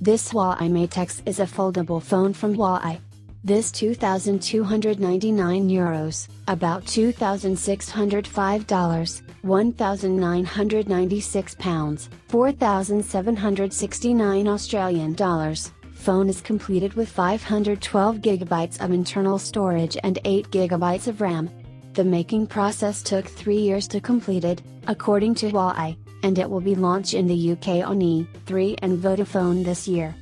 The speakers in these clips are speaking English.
This Huawei Mate X is a foldable phone from Huawei. This €2,299, about $2,605, £1,996, £4,769 phone is completed with 512 GB of internal storage and 8 GB of RAM. The making process took 3 years to completed, according to Huawei, and it will be launched in the UK on E3 and Vodafone this year.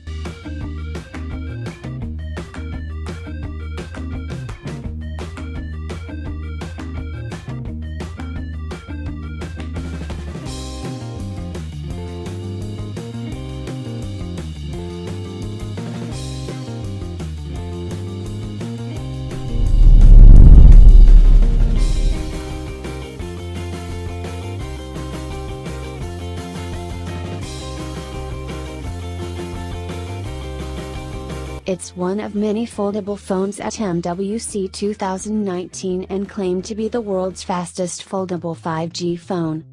It's one of many foldable phones at MWC 2019 and claimed to be the world's fastest foldable 5G phone.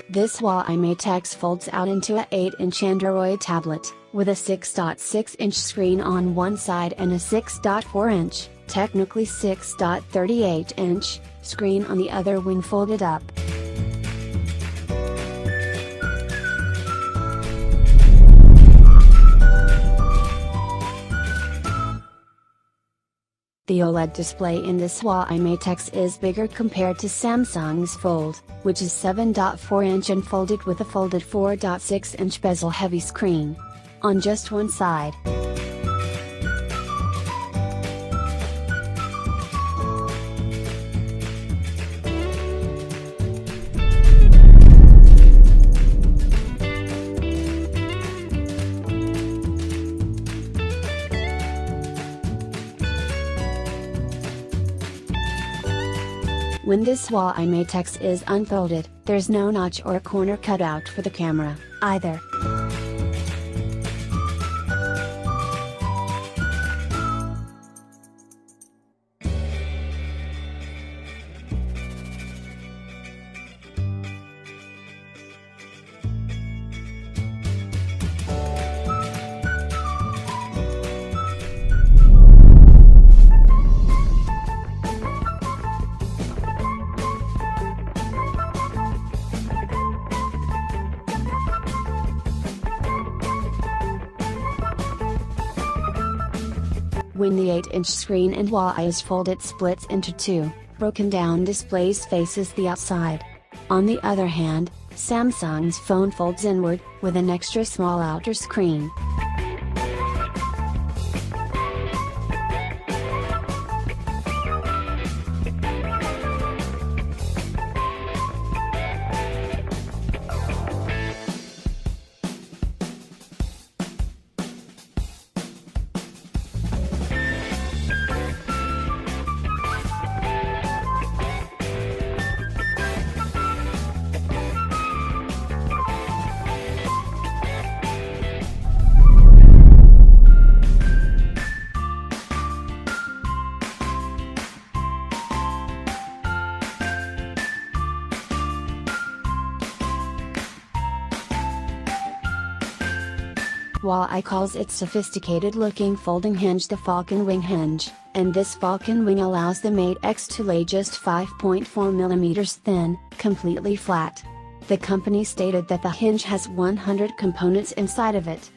This Huawei Mate X folds out into a 8-inch Android tablet, with a 6.6-inch screen on one side and a 6.4-inch, technically 6.38-inch, screen on the other when folded up. The OLED display in this Huawei Mate X is bigger compared to Samsung's Fold, which is 7.4-inch and folded with a folded 4.6-inch bezel-heavy screen. On just one side. When this Huawei Mate X is unfolded, there's no notch or corner cutout for the camera, either. When the 8-inch screen in Huawei is folded, it splits into two, broken down displays faces the outside. On the other hand, Samsung's phone folds inward, with an extra small outer screen. Huawei calls its sophisticated-looking folding hinge the Falcon Wing hinge, and this Falcon Wing allows the Mate X to lay just 5.4 mm thin, completely flat. The company stated that the hinge has 100 components inside of it.